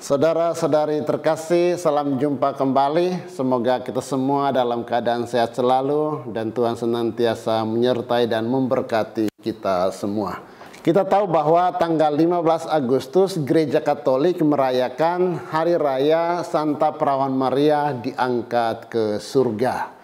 Saudara-saudari terkasih, salam jumpa kembali. Semoga kita semua dalam keadaan sehat selalu dan Tuhan senantiasa menyertai dan memberkati kita semua. Kita tahu bahwa tanggal 15 Agustus Gereja Katolik merayakan Hari Raya Santa Perawan Maria diangkat ke surga.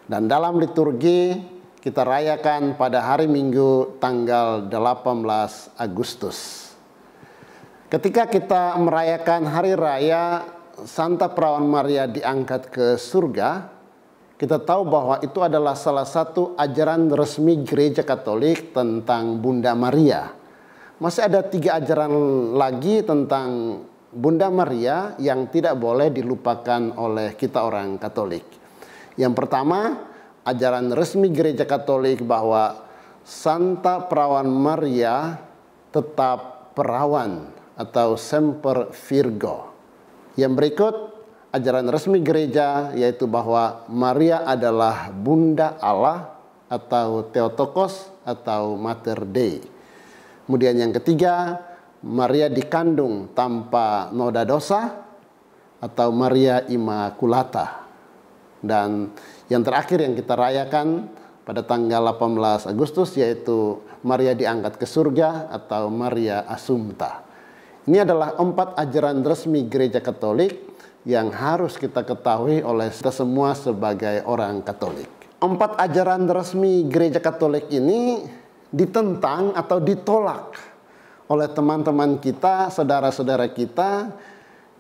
Dan dalam liturgi kita rayakan pada hari Minggu tanggal 18 Agustus. Ketika kita merayakan Hari Raya Santa Perawan Maria diangkat ke surga, kita tahu bahwa itu adalah salah satu ajaran resmi Gereja Katolik tentang Bunda Maria. Masih ada 3 ajaran lagi tentang Bunda Maria yang tidak boleh dilupakan oleh kita orang Katolik. Yang pertama, ajaran resmi Gereja Katolik bahwa Santa Perawan Maria tetap perawan atau Semper Virgo. Yang berikut ajaran resmi gereja yaitu bahwa Maria adalah Bunda Allah atau Theotokos atau Mater Dei. Kemudian yang ketiga, Maria dikandung tanpa noda dosa atau Maria Immaculata. Dan yang terakhir yang kita rayakan pada tanggal 18 Agustus yaitu Maria diangkat ke surga atau Maria Assumpta. Ini adalah 4 ajaran resmi Gereja Katolik yang harus kita ketahui oleh kita semua sebagai orang Katolik. 4 ajaran resmi Gereja Katolik ini ditentang atau ditolak oleh teman-teman kita, saudara-saudara kita,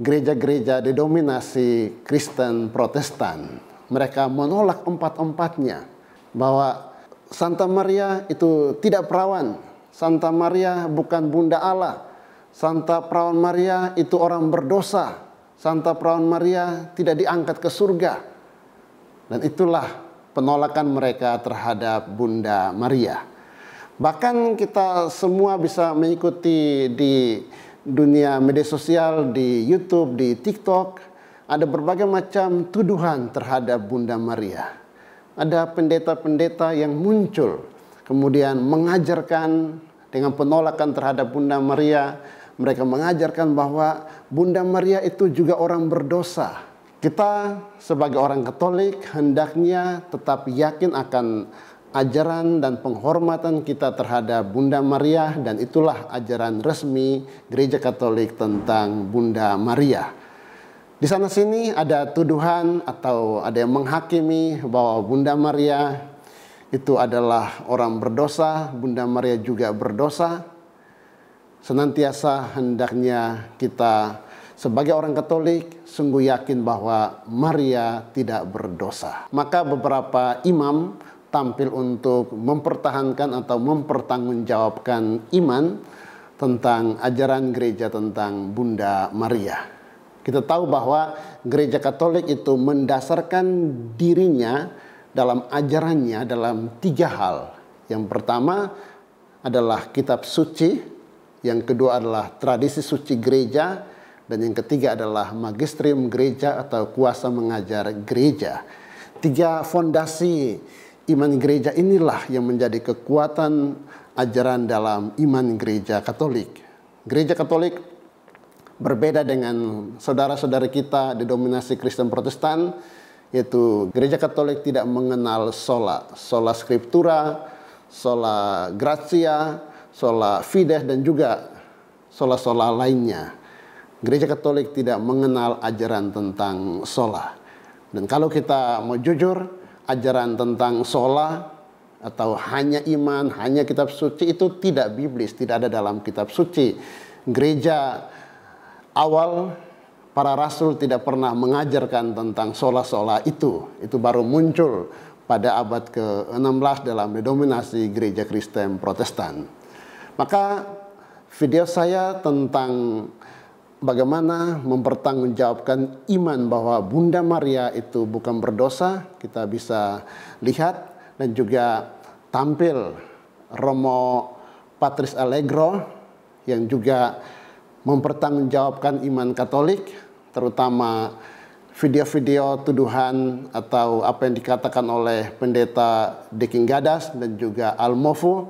gereja-gereja didominasi Kristen Protestan. Mereka menolak 4-empatnya, bahwa Santa Maria itu tidak perawan, Santa Maria bukan Bunda Allah, Santa Perawan Maria itu orang berdosa, Santa Perawan Maria tidak diangkat ke surga. Dan itulah penolakan mereka terhadap Bunda Maria. Bahkan kita semua bisa mengikuti di dunia media sosial, di YouTube, di TikTok, ada berbagai macam tuduhan terhadap Bunda Maria. Ada pendeta-pendeta yang muncul, kemudian mengajarkan dengan penolakan terhadap Bunda Maria. Mereka mengajarkan bahwa Bunda Maria itu juga orang berdosa. Kita sebagai orang Katolik hendaknya tetap yakin akan ajaran dan penghormatan kita terhadap Bunda Maria, dan itulah ajaran resmi Gereja Katolik tentang Bunda Maria. Di sana sini ada tuduhan atau ada yang menghakimi bahwa Bunda Maria itu adalah orang berdosa, Bunda Maria juga berdosa. Senantiasa hendaknya kita sebagai orang Katolik sungguh yakin bahwa Maria tidak berdosa. Maka beberapa imam tampil untuk mempertahankan atau mempertanggungjawabkan iman tentang ajaran gereja tentang Bunda Maria. Kita tahu bahwa Gereja Katolik itu mendasarkan dirinya dalam ajarannya dalam 3 hal. Yang pertama adalah kitab suci, yang kedua adalah tradisi suci gereja, dan yang ketiga adalah magisterium gereja atau kuasa mengajar gereja. 3 fondasi iman gereja inilah yang menjadi kekuatan ajaran dalam iman Gereja Katolik. Gereja Katolik berbeda dengan saudara-saudara kita didominasi Kristen Protestan, yaitu Gereja Katolik tidak mengenal sola scriptura, sola gratia, sola fide, dan juga sola lainnya. Gereja Katolik tidak mengenal ajaran tentang sola. Dan kalau kita mau jujur, ajaran tentang sola atau hanya iman, hanya kitab suci itu tidak biblis, tidak ada dalam kitab suci. Gereja awal, para rasul tidak pernah mengajarkan tentang sola itu. Itu baru muncul pada abad ke-16 dalam dominasi gereja Kristen Protestan. Maka video saya tentang bagaimana mempertanggungjawabkan iman bahwa Bunda Maria itu bukan berdosa, kita bisa lihat, dan juga tampil Romo Patris Allegro yang juga mempertanggungjawabkan iman Katolik, terutama video-video tuduhan atau apa yang dikatakan oleh pendeta Deking Gadas dan juga Almofu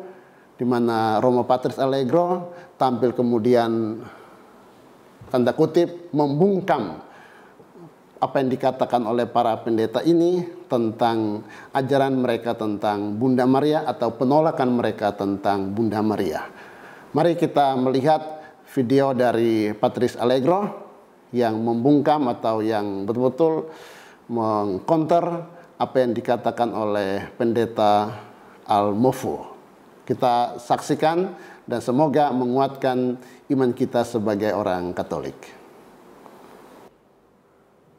di mana Romo Patris Allegro tampil kemudian tanda kutip membungkam apa yang dikatakan oleh para pendeta ini tentang ajaran mereka tentang Bunda Maria atau penolakan mereka tentang Bunda Maria. Mari kita melihat video dari Patris Allegro yang membungkam atau yang betul-betul mengcounter apa yang dikatakan oleh pendeta Al-Mofo. Kita saksikan dan semoga menguatkan iman kita sebagai orang Katolik.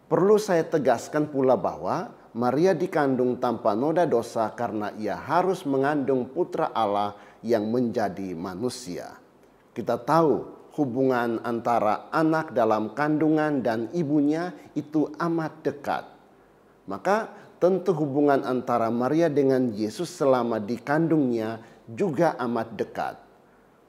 Perlu saya tegaskan pula bahwa Maria dikandung tanpa noda dosa karena ia harus mengandung putra Allah yang menjadi manusia. Kita tahu hubungan antara anak dalam kandungan dan ibunya itu amat dekat. Maka tentu hubungan antara Maria dengan Yesus selama dikandungnya juga amat dekat.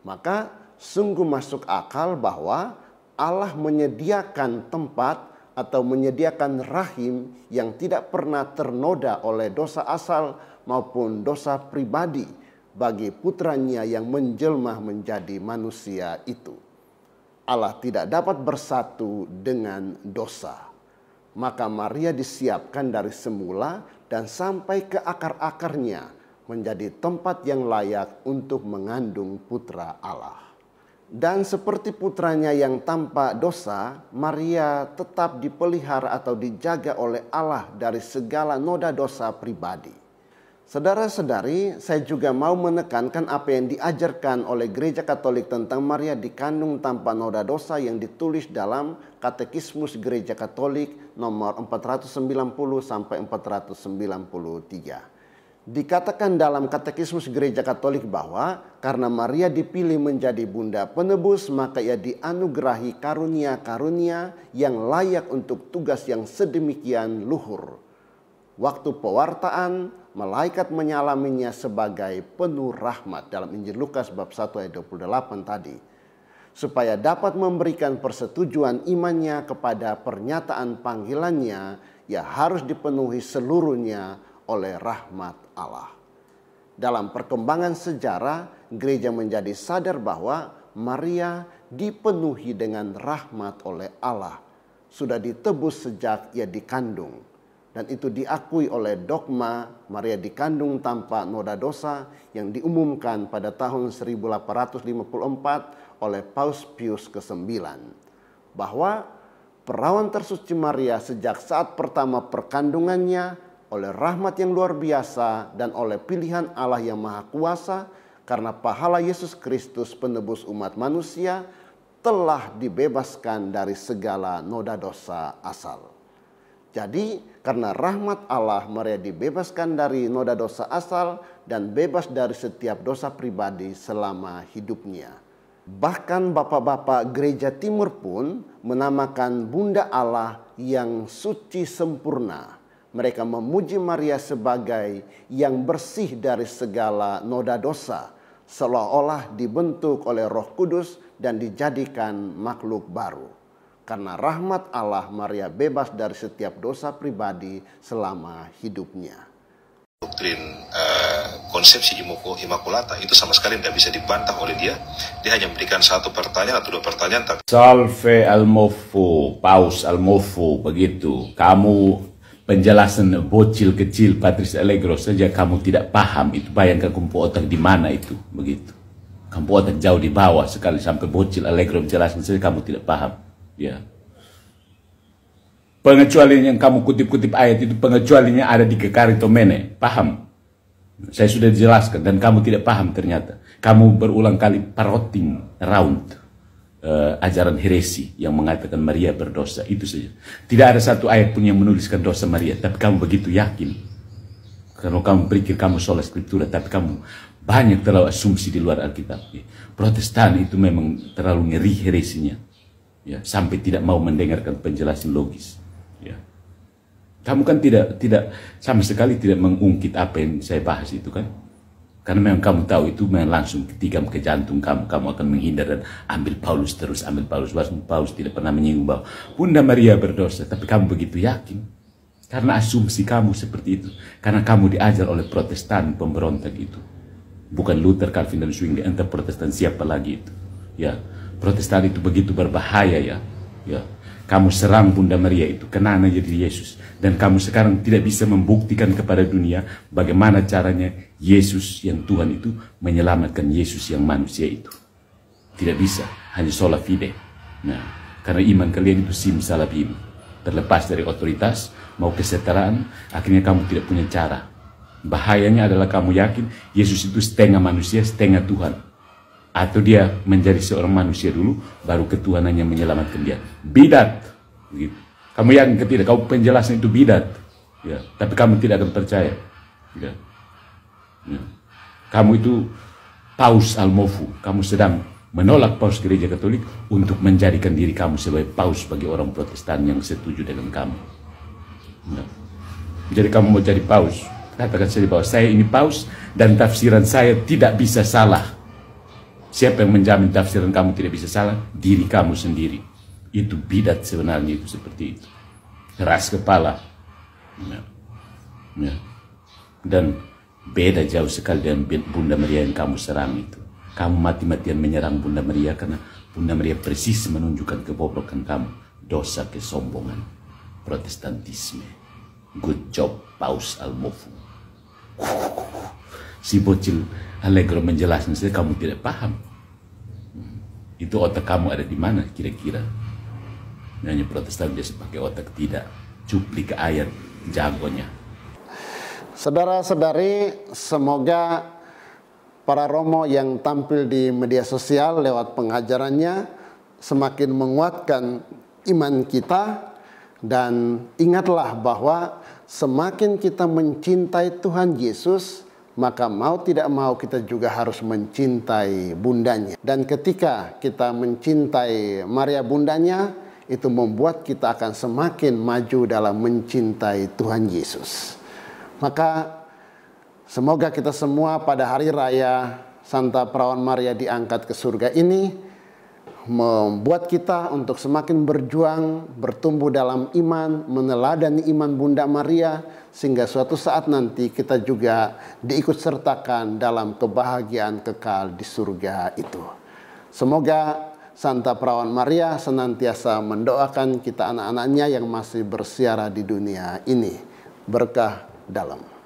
Maka sungguh masuk akal bahwa Allah menyediakan tempat atau menyediakan rahim yang tidak pernah ternoda oleh dosa asal maupun dosa pribadi bagi putranya yang menjelma menjadi manusia itu. Allah tidak dapat bersatu dengan dosa. Maka Maria disiapkan dari semula dan sampai ke akar-akarnya menjadi tempat yang layak untuk mengandung putra Allah. Dan seperti putranya yang tanpa dosa, Maria tetap dipelihara atau dijaga oleh Allah dari segala noda dosa pribadi. Saudara-saudari, saya juga mau menekankan apa yang diajarkan oleh Gereja Katolik tentang Maria dikandung tanpa noda dosa yang ditulis dalam Katekismus Gereja Katolik nomor 490 sampai 493. Dikatakan dalam Katekismus Gereja Katolik bahwa karena Maria dipilih menjadi bunda penebus, maka ia dianugerahi karunia-karunia yang layak untuk tugas yang sedemikian luhur. Waktu pewartaan, malaikat menyalaminya sebagai penuh rahmat dalam Injil Lukas bab 1 ayat 28 tadi. Supaya dapat memberikan persetujuan imannya kepada pernyataan panggilannya, ia harus dipenuhi seluruhnya oleh rahmat Allah. Dalam perkembangan sejarah, gereja menjadi sadar bahwa Maria dipenuhi dengan rahmat oleh Allah. Sudah ditebus sejak ia dikandung. Dan itu diakui oleh dogma Maria dikandung tanpa noda dosa yang diumumkan pada tahun 1854 oleh Paus Pius ke-9. Bahwa perawan tersuci Maria sejak saat pertama perkandungannya oleh rahmat yang luar biasa dan oleh pilihan Allah yang Maha Kuasa karena pahala Yesus Kristus penebus umat manusia telah dibebaskan dari segala noda dosa asal. Jadi karena rahmat Allah Maria dibebaskan dari noda dosa asal dan bebas dari setiap dosa pribadi selama hidupnya. Bahkan bapak-bapak gereja timur pun menamakan Bunda Allah yang suci sempurna. Mereka memuji Maria sebagai yang bersih dari segala noda dosa, seolah-olah dibentuk oleh Roh Kudus dan dijadikan makhluk baru. Karena rahmat Allah, Maria bebas dari setiap dosa pribadi selama hidupnya. Doktrin konsepsi Immaculata itu sama sekali tidak bisa dibantah oleh dia. Dia hanya memberikan satu pertanyaan atau dua pertanyaan. Tapi Salve Al-Mofo, Paus Al-Mofo, begitu. Kamu penjelasan bocil kecil Patris Allegro saja kamu tidak paham itu. Bayangkan kumpu otak di mana itu, begitu. Kumpu otak jauh di bawah sekali sampai bocil Allegro menjelaskan saja kamu tidak paham. Ya. Pengecualian yang kamu kutip-kutip ayat itu pengecualiannya ada di Kekaritomene, paham? Saya sudah dijelaskan dan kamu tidak paham ternyata. Kamu berulang kali parroting round ajaran heresi yang mengatakan Maria berdosa, itu saja. Tidak ada satu ayat pun yang menuliskan dosa Maria, tapi kamu begitu yakin. Karena kamu berpikir kamu sola scriptura, tapi kamu banyak terlalu asumsi di luar Alkitab. Protestan itu memang terlalu ngeri heresinya, ya, sampai tidak mau mendengarkan penjelasan logis. Ya. Kamu kan tidak sama sekali tidak mengungkit apa yang saya bahas itu kan. Karena memang kamu tahu itu memang langsung ketikam ke jantung kamu akan menghindar dan ambil Paulus terus, ambil Paulus. Paulus tidak pernah menyinggung bahwa Bunda Maria berdosa, tapi kamu begitu yakin. Karena asumsi kamu seperti itu. Karena kamu diajar oleh Protestan pemberontak itu. Bukan Luther, Calvin dan Zwingli, entah Protestan siapa lagi itu. Ya, Protestan itu begitu berbahaya ya. Ya, kamu serang Bunda Maria itu, kenana jadi Yesus, dan kamu sekarang tidak bisa membuktikan kepada dunia bagaimana caranya Yesus yang Tuhan itu menyelamatkan Yesus yang manusia itu. Tidak bisa, hanya sola fide. Nah, karena iman kalian itu simsalabim, terlepas dari otoritas mau kesetaraan, akhirnya kamu tidak punya cara. Bahayanya adalah kamu yakin Yesus itu setengah manusia, setengah Tuhan. Atau dia menjadi seorang manusia dulu, baru ketuhanannya menyelamatkan dia. Bidat. Begitu. Kamu yakin tidak? Kamu penjelasan itu bidat. Ya. Tapi kamu tidak akan percaya. Ya. Ya. Kamu itu paus almofu. Kamu sedang menolak paus gereja Katolik untuk menjadikan diri kamu sebagai paus bagi orang Protestan yang setuju dengan kamu. Ya. Jadi kamu mau jadi paus, katakan saja bahwa saya ini paus dan tafsiran saya tidak bisa salah. Siapa yang menjamin tafsiran kamu tidak bisa salah? Diri kamu sendiri. Itu bidat sebenarnya, itu seperti itu. Keras kepala. Ya. Ya. Dan beda jauh sekali dengan Bunda Maria yang kamu serang itu. Kamu mati-matian menyerang Bunda Maria karena Bunda Maria persis menunjukkan kebobrokan kamu. Dosa kesombongan. Protestantisme. Good job, Paus Almofu. Si bocil Allegro menjelaskan saja kamu tidak paham. Itu otak kamu ada di mana kira-kira? Hanya Protestan biasa pakai otak, tidak cuplik ke ayat jagonya. Saudara-saudari, semoga para Romo yang tampil di media sosial lewat pengajarannya semakin menguatkan iman kita. Dan ingatlah bahwa semakin kita mencintai Tuhan Yesus, maka mau tidak mau kita juga harus mencintai bundanya. Dan ketika kita mencintai Maria bundanya, itu membuat kita akan semakin maju dalam mencintai Tuhan Yesus. Maka semoga kita semua pada hari raya Santa Perawan Maria diangkat ke surga ini membuat kita untuk semakin berjuang, bertumbuh dalam iman, meneladani iman Bunda Maria, sehingga suatu saat nanti kita juga diikut sertakan dalam kebahagiaan kekal di surga itu. Semoga Santa Perawan Maria senantiasa mendoakan kita anak-anaknya yang masih bersiara di dunia ini. Berkah dalam.